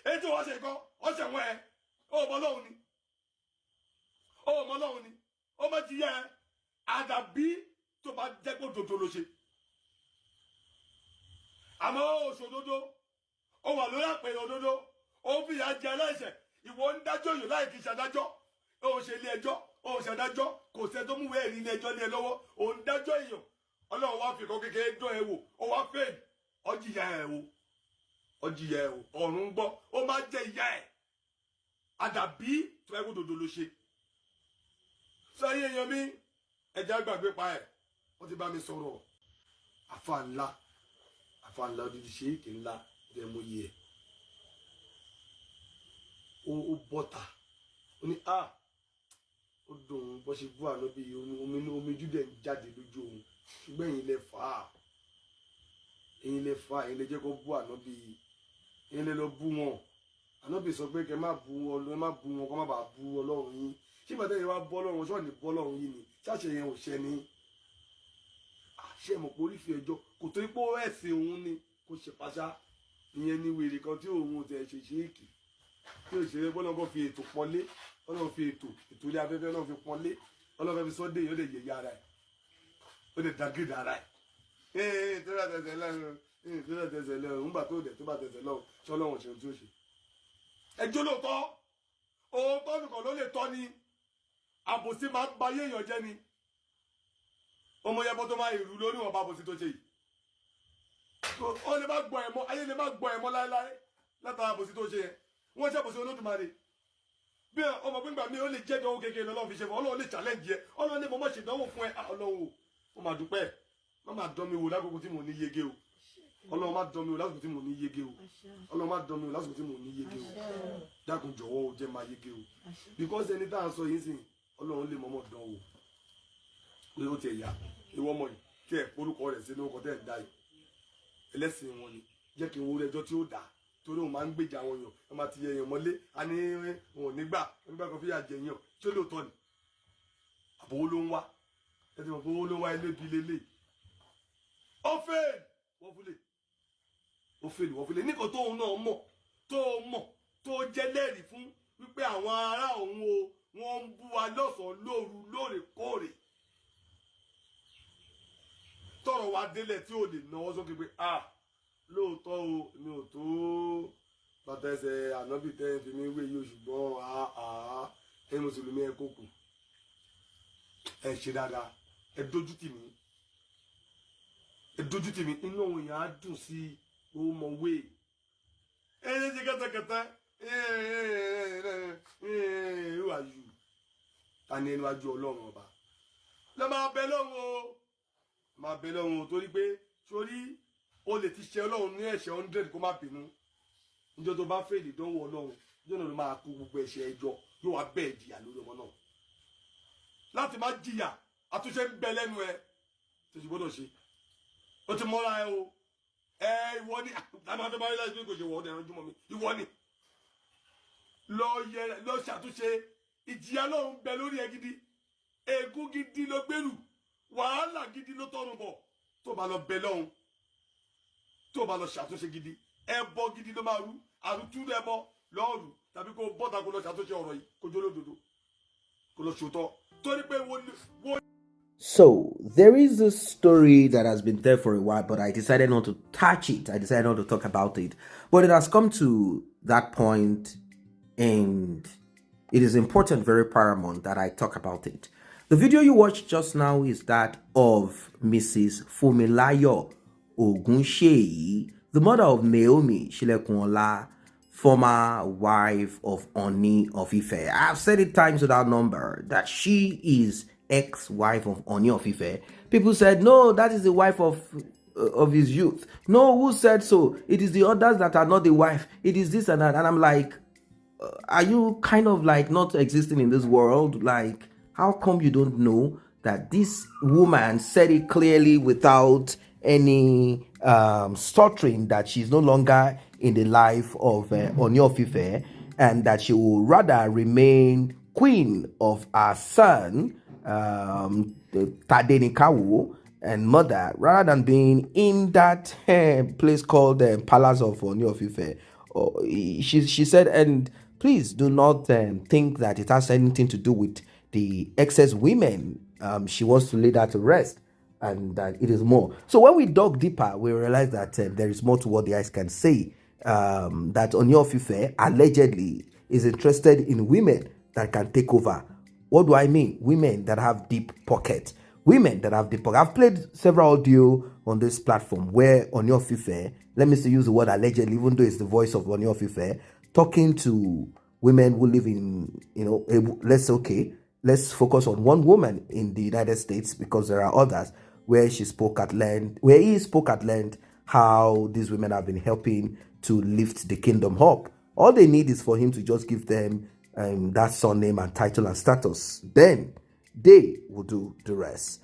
èyí tí wọ́n ṣe kọ́ wọ́n ṣe wọ́n ẹ̀ ó mọ lọ́hùn ni ó mọ lọ́hùn ni ó mọ ti yẹ àdàbí tó bá jẹ́ kó dòdò ló ṣe àmọ́ òṣòdodo ó wà lórí àpẹẹrẹ òdodo ó fi ìyà jẹ ẹlẹ́ṣẹ̀ ìwọ ń dájọ́ yìí láì kì í ṣàdájọ́ ó ṣe ilé ẹjọ́ ó ṣàdájọ́ kò sẹ́ tó múwèé ẹ̀rí ilé ẹjọ́ lé ẹ lọ́wọ́ ó ń dájọ́ èèyàn ọlọ́run wá fi kọ́ kékeré dán ẹ wò ó wá fèèd ọjìyà ẹ o ọjìyà ẹ o ọ̀run gbọ́ ó máa jẹ ìyá ẹ àdàbí tó ẹ kó dòdò ló ṣe sẹ́yìn èèyàn mi ẹ̀jẹ̀ àgbàgbé pa ẹ̀ wọ́n ti bá mi sọ̀rọ̀ àfa ńlá odidi ṣe èké ńlá ẹ̀ mo yẹ ó bọ́ta ó ní ó dùn bó ṣe bú àná bí omi júdẹ̀ ń jáde lójú òun ṣùgbọ́n ẹ̀yin lẹ fà á ẹ̀yin lẹ jẹ́ kó bú àná bí ẹ̀yin lẹ lọ bú wọn àná bí sọ pé kẹ má bú wọn kó má bàa bú ọlọ́run yín ṣé bàtà yẹn wá bọ́ ọlọ́run ṣọ́ọ̀ ní bọ́ ọlọ́run yín ni ṣáṣẹ yẹn ò ṣẹ ni àṣẹ mọ̀ pé orí fi ẹjọ́ kò tó ipò ẹ̀sìn òun ni kò ṣe pàṣá ìyẹn ni wèrè kan tí òun tẹ̀ ṣe ṣe èkì tí ò ṣe bọ́lá kó fi ètò pọ́nlé ọlọ́run fi ètò ilé afẹ́fẹ́ náà fi pọ́nlé ọlọ́run fi sọ́dẹ̀ yóò lè yẹ̀yẹ́ ara ẹ̀ ó lè dàgídà ara ẹ̀ tó bá tẹ̀sẹ̀ lẹ́rùn ńgbà tó dẹ̀ tó bá tẹ̀sẹ̀ lọ́rùn tí ọlọ́run ṣe tí ó ṣe. ẹjọ́ lóòótọ́ òótọ́ nìkan ló lè tọ́ ni àbòsí máa ń ba ayé èèyàn jẹ́ ni ọmọ yẹn bọ́ tó máa ìrù lórí wọn bá àbòsí tó ṣe yìí ó lè má gbọ́ ẹ̀ mọ́ ayé lè má gbọ́ ẹ̀ mọ́ láéláé látara àbòsí tó ṣe yẹn wọ́n ṣe àbòsí Olódùmarè bí ọmọ gbígbà mi ó lè jẹ́ ìdánwò kékeré lọ́wọ́ fi ṣe fún ọlọ́run lè challenge yẹ ọlọ́run ní mo mọ̀ ṣe ìdánwò fún ẹ ọlọ́run o mo máa dúpẹ́ má máa dán mi wò lákòókò tí mo ní yege o ọlọ́run má dán mi wò lásìkò tí mo ní yege o ọlọ́run má dán mi wò lásìkò tí mo ní yege o dákun jọ̀wọ́ o jẹ́ máa yege o because ẹni tá à ń sọ yìí sìn ọlọ́run lè mọ̀mọ́ dán wò pé ó ti ẹ̀yà ìwọ ọmọ yìí tí ẹ̀ orúkọ rẹ̀ sínú ọkọ̀ tẹ̀ ń dá yìí ẹlẹ́sìn wọn ni jẹ́ kí n wo ẹjọ́ tí ó dà torí òun máa ń gbèjà àwọn èèyàn ẹ máa ti yẹ èèyàn mọ́lé a ní òun nígbà kan fìyà jẹ èèyàn tí ó lóòótọ́ ni àbówó ló ń wá ẹ ti mọ̀ pé owó ló ń wá ilé bí lélẹ̀ ó fèèlì wọ́n fèèlì níkan tóun náà mọ̀ tó jẹ́ lẹ́rìí fún wípé àwọn ará òun o wọ́n ń bú wa lọ́sàn-án lóru lóòrèkóòrè tọrọ wa délẹ̀ tí ò lè náwó sókè pé lóòótọ́ o mi ò tó bàtà ẹsẹ̀ ànábì tẹ́ fi mí wé yóò ṣùgbọ́n ẹ mùsùlùmí ẹ kókò ẹ ṣe dáadáa ẹ dójú tì mí inú òun yẹn á dùn sí ó mọ wé ẹ ṣe ṣe kẹtẹkẹtẹ who are you ta ni ẹnu wájú ọlọ́run ọba lọ máa bẹ lọ́run o torí pé sórí o lè ti ṣe ọlọ́run ní ẹ̀ṣẹ̀ 100 kó má bínú níjọ́ tó bá fèlè dánwò ọlọ́run níjọ́ náà ló máa kó gbogbo ẹ̀ṣẹ̀ ẹjọ́ yóò wá bẹ́ẹ̀ jìyà lórí ọmọ náà láti má jìyà àtúnṣe ń bẹ lẹ́nu ẹ tó ṣe gbọ́dọ̀ ṣe ó ti mọ́ra ẹ o ìwọ ni àmọ́ àti báyìí láti fi kò ṣe wọ́ ọ̀dẹ̀ ẹranjú mọ́ mi ìwọ ni lọ ṣàtúnṣe ìjìyà lọ́run bẹ lórí ẹ gidi ègún gidi ló gbèrú wàhálà gidi ló tọrùn bọ̀ tó bá lọ bẹ lọ́run tó bá lọ ṣàtúnṣe gidi ẹbọ gidi ló máa rú àrùtú ẹbọ lọ́ọ̀rù tàbí kó bọ́ta kó lọ ṣàtúnṣe ọ̀rọ̀ yìí kó jó lódodo kó lọ ṣòótọ́ torí pé wo. So there is this story that has been there for a while, but I decided not to touch it. I decided not to talk about it. But it has come to that point, and it is important, very paramount, that I talk about it. The video you watched just now is that of Mrs. Fumilayo Ogunsheyi, the mother of Naomi Shilekunla, former wife of Ooni of Ife. I've said it times without number that she is ex-wife of Ooni of Ife. People said, no, that is the wife of his youth. No, who said so? It is the others that are not the wife. It is this and that. And I'm like, are you kind of like not existing in this world? Like, how come you don't know that this woman said it clearly without any stuttering that she's no longer in the life of Ooni of Ife, and that she will rather remain queen of her son, Tadenikawo, and mother, rather than being in that place called the Palace of Ooni of Ife, She said, and please do not think that it has anything to do with the excess women. She wants to lay that to rest, and that it is more. So when we dug deeper, we realized that there is more to what the eyes can say. That Ooni of Ife allegedly is interested in women that can take over. What do I mean? Women that have deep pockets. Women that have deep pockets. I've played several audio on this platform where Ooni of Ife, let me still use the word allegedly, even though it's the voice of Ooni of Ife, talking to women who live in, let's focus on one woman in the United States, because there are others where he spoke at length how these women have been helping to lift the kingdom up. All they need is for him to just give them that surname and title and status. Then they will do the rest.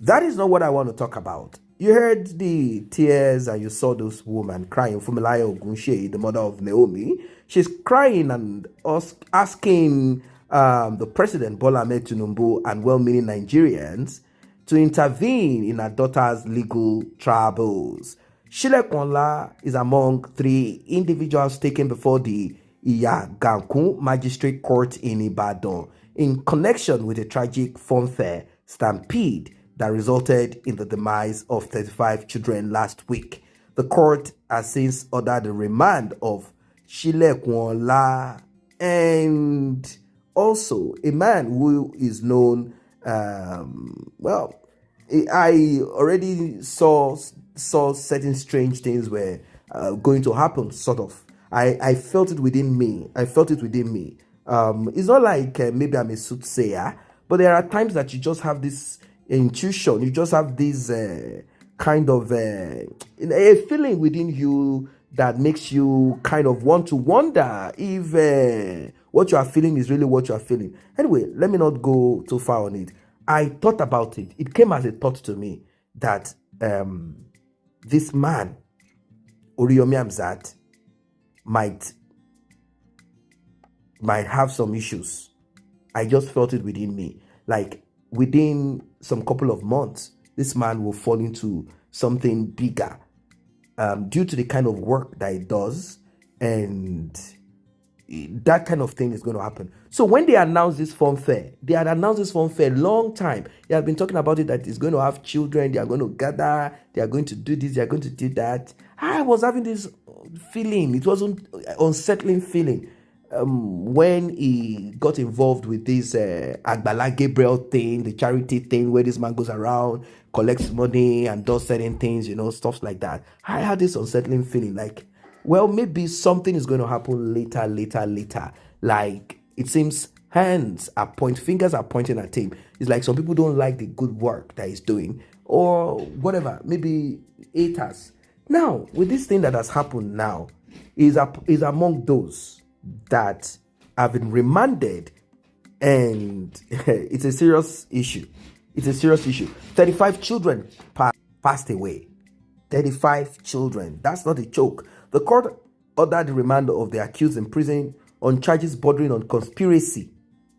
That is not what I want to talk about. You heard the tears and you saw those women crying. Funmilayo Ogunse, the mother of Naomi, she's crying and asking the president, Bola Ahmed Tinubu, and well-meaning Nigerians to intervene in her daughter's legal troubles. Shilekunla is among 3 individuals taken before the Iyagankun Magistrate Court in Ibadan in connection with a tragic funfair stampede that resulted in the demise of 35 children last week. The court has since ordered the remand of Shilekunla and also a man who is known, I already saw certain strange things were going to happen, sort of. I felt it within me. It's not like maybe I'm a soothsayer, but there are times that you just have this intuition. You just have this kind of a feeling within you that makes you kind of want to wonder if what you are feeling is really what you are feeling. Anyway, let me not go too far on it. I thought about it. It came as a thought to me that this man, Oriyomi Hamzat, might have some issues. I just felt it within me. Like within some couple of months, this man will fall into something bigger due to the kind of work that he does, and that kind of thing is going to happen. So when they announced this form fair, they had announced this form fair long time. They had been talking about it, that it's going to have children, they are going to gather, they are going to do this, they are going to do that. I was having this feeling. It was an unsettling feeling when he got involved with this Agbala Gabriel thing, the charity thing where this man goes around, collects money and does certain things, stuff like that. I had this unsettling feeling like, well, maybe something is going to happen later. Like, it seems fingers are pointing at him. It's like some people don't like the good work that he's doing or whatever, maybe haters. Now, with this thing that has happened now, is among those that have been remanded, and it's a serious issue. 35 children passed away. 35 children. That's not a joke. The court ordered the remand of the accused in prison on charges bordering on conspiracy,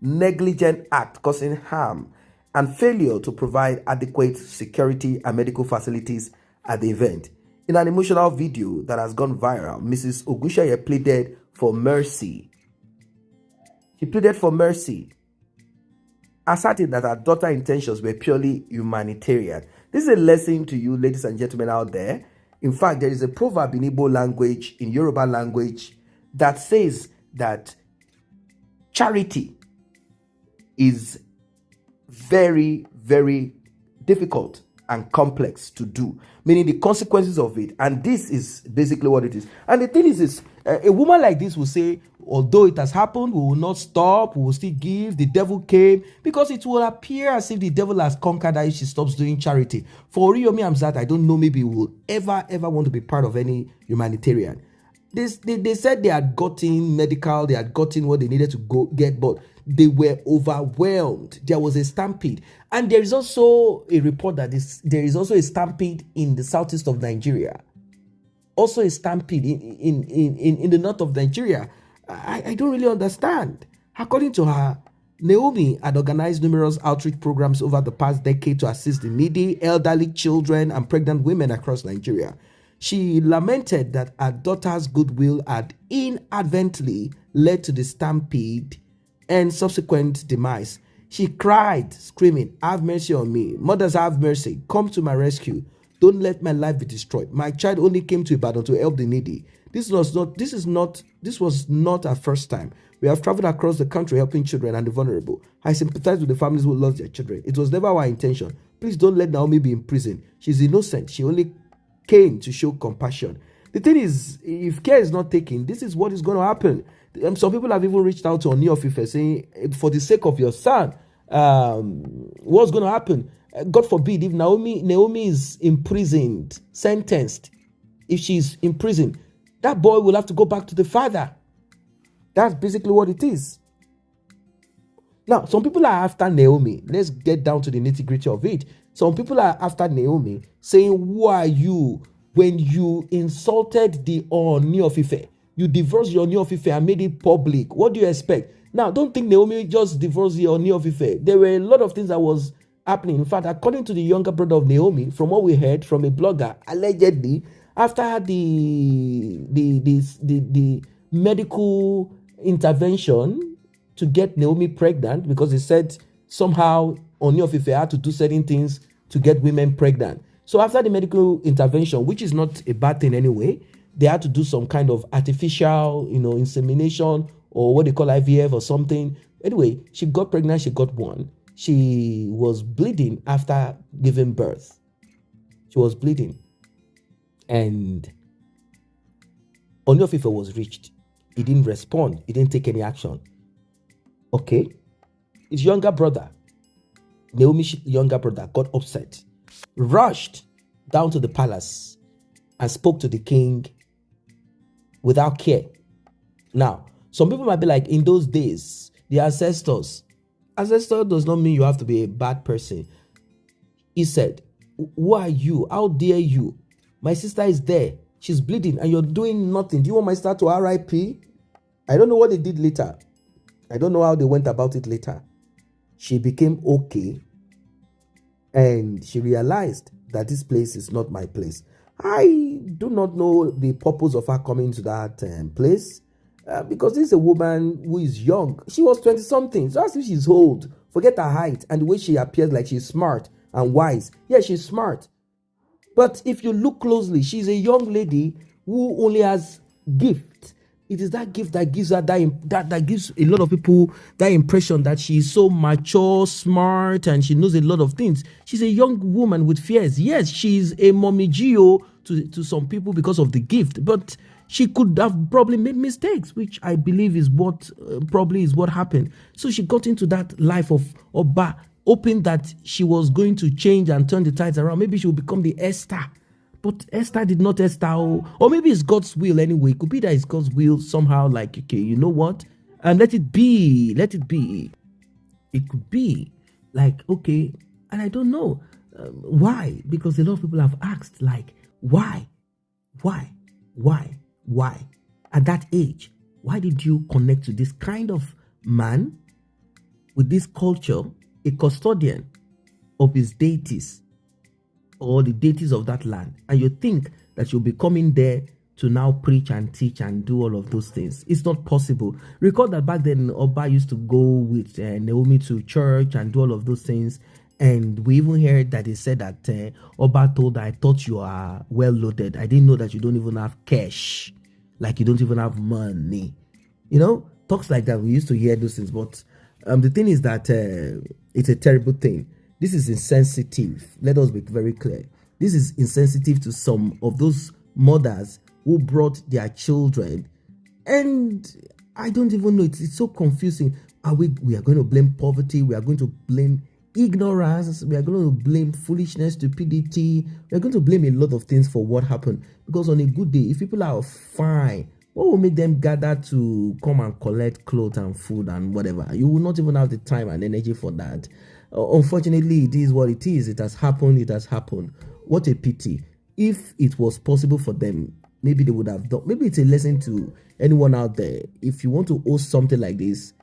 negligent act causing harm, and failure to provide adequate security and medical facilities at the event. In an emotional video that has gone viral, Mrs. Ogunsheye pleaded for mercy. She pleaded for mercy, asserting that her daughter's intentions were purely humanitarian. This is a lesson to you, ladies and gentlemen out there. In fact, there is a proverb in Igbo language, in Yoruba language, that says that charity is very, very difficult and complex to do, meaning the consequences of it. And this is basically what it is. And the thing is a woman like this will say, although it has happened, we will not stop, we will still give. The devil came, because it will appear as if the devil has conquered her if she stops doing charity. For Oriyomi Hamzat, I don't know, maybe we will ever want to be part of any humanitarian. They said they had gotten medical, they had gotten what they needed to go get, but they were overwhelmed. There was a stampede. And there is also a report that there is also a stampede in the southeast of Nigeria. Also a stampede in the north of Nigeria. I don't really understand. According to her, Naomi had organized numerous outreach programs over the past decade to assist the needy, elderly, children, and pregnant women across Nigeria. She lamented that her daughter's goodwill had inadvertently led to the stampede and subsequent demise. She cried, screaming, "Have mercy on me. Mothers, have mercy. Come to my rescue. Don't let my life be destroyed. My child only came to Ibadan to help the needy. This was not our first time. We have traveled across the country helping children and the vulnerable. I sympathize with the families who lost their children. It was never our intention. Please don't let Naomi be in prison. She's innocent. She only came to show compassion." The thing is, if care is not taken, this is what is going to happen. Some people have even reached out to Ooni of Ife saying, for the sake of your son, what's going to happen? God forbid, if Naomi is imprisoned, sentenced, if she's in prison, that boy will have to go back to the father. That's basically what it is. Now, some people are after Naomi. Let's get down to the nitty-gritty of it. Some people are after Naomi, saying, "Who are you when you insulted the Ooni of Ife? You divorced your Ooni of Ife and made it public. What do you expect?" Now, don't think Naomi just divorced the Ooni of Ife. There were a lot of things that was happening. In fact, according to the younger brother of Naomi, from what we heard from a blogger, allegedly, after the medical intervention to get Naomi pregnant, because he said somehow Ooni of Ife had to do certain things to get women pregnant. So after the medical intervention, which is not a bad thing anyway, they had to do some kind of artificial, insemination, or what they call IVF or something. Anyway, she got pregnant, she got one. She was bleeding after giving birth. She was bleeding. And Ooni of Ife was reached. He didn't respond. He didn't take any action. Okay. His younger brother, Naomi's younger brother, got upset, rushed down to the palace and spoke to the king without care. Now, some people might be like, in those days, the ancestor does not mean you have to be a bad person. He said, "Who are you? How dare you? My sister is there. She's bleeding and you're doing nothing. Do you want my sister to RIP?" I don't know what they did later. I don't know how they went about it later. She became okay and she realized that this place is not my place. I do not know the purpose of her coming to that place because this is a woman who is young. She was 20 something. So as if she's old. Forget her height and the way she appears like she's smart and wise. Yeah, she's smart. But if you look closely, she's a young lady who only has gift. It is that gift that gives her that gives a lot of people that impression that she is so mature, smart, and she knows a lot of things. She's a young woman with fears. Yes, she's a mommy Gio to some people because of the gift, but she could have probably made mistakes, which I believe is what happened. So she got into that life of Oba, hoping that she was going to change and turn the tides around. Maybe she will become the Esther. But Esther did not Esther. Or maybe it's God's will anyway. It could be that it's God's will somehow, like, okay, you know what? And let it be. Let it be. It could be like, okay, and I don't know why. Because a lot of people have asked, like, why? At that age, why did you connect to this kind of man with this culture, a custodian of his deities or the deities of that land, and you think that you'll be coming there to now preach and teach and do all of those things? It's not possible. Recall that back then Oba used to go with Naomi to church and do all of those things, and we even heard that he said that Oba told her, "I thought you are well loaded. I didn't know that you don't even have cash, like you don't even have money." Talks like that. We used to hear those things, but the thing is that it's a terrible thing. This is insensitive. Let us be very clear. This is insensitive to some of those mothers who brought their children. And I don't even know. It's so confusing. We are going to blame poverty. We are going to blame ignorance. We are going to blame foolishness, stupidity. We are going to blame a lot of things for what happened. Because on a good day, if people are fine, what will make them gather to come and collect clothes and food and whatever? You will not even have the time and energy for that. Unfortunately, it is what it is. It has happened. What a pity. If it was possible for them, maybe they would have done. Maybe it's a lesson to anyone out there. If you want to host something like this,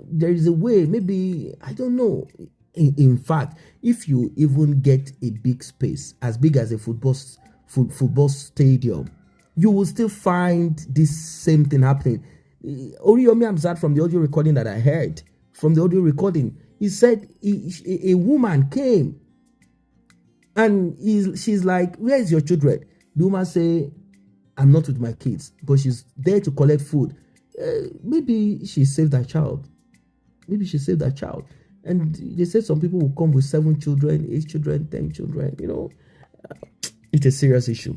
there is a way. Maybe, I don't know. In fact, if you even get a big space, as big as a football football stadium, you will still find this same thing happening. Oriyomi Hamzat, from the audio recording that I heard, he said a woman came and she's like, "Where is your children?" The woman say, "I'm not with my kids," but she's there to collect food. Maybe she saved that child. And they said some people will come with 7 children, 8 children, 10 children. It's a serious issue.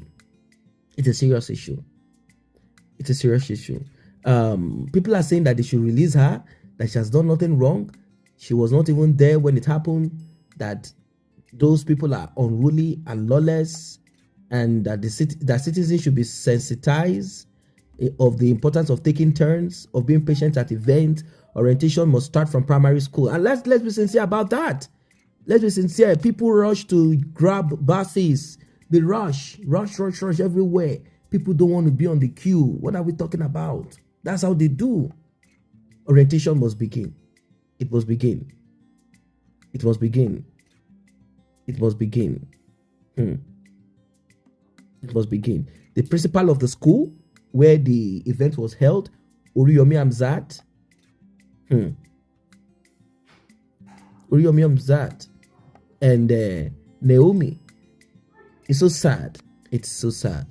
People are saying that they should release her, that she has done nothing wrong. She was not even there when it happened, that those people are unruly and lawless, and that that citizens should be sensitized of the importance of taking turns, of being patient at events. Orientation must start from primary school. And let's be sincere about that. Let's be sincere. People rush to grab buses. They rush everywhere. People don't want to be on the queue. What are we talking about? That's how they do. Orientation must begin. It must begin. The principal of the school where the event was held, Oriyomi Hamzat, and Naomi. It's so sad.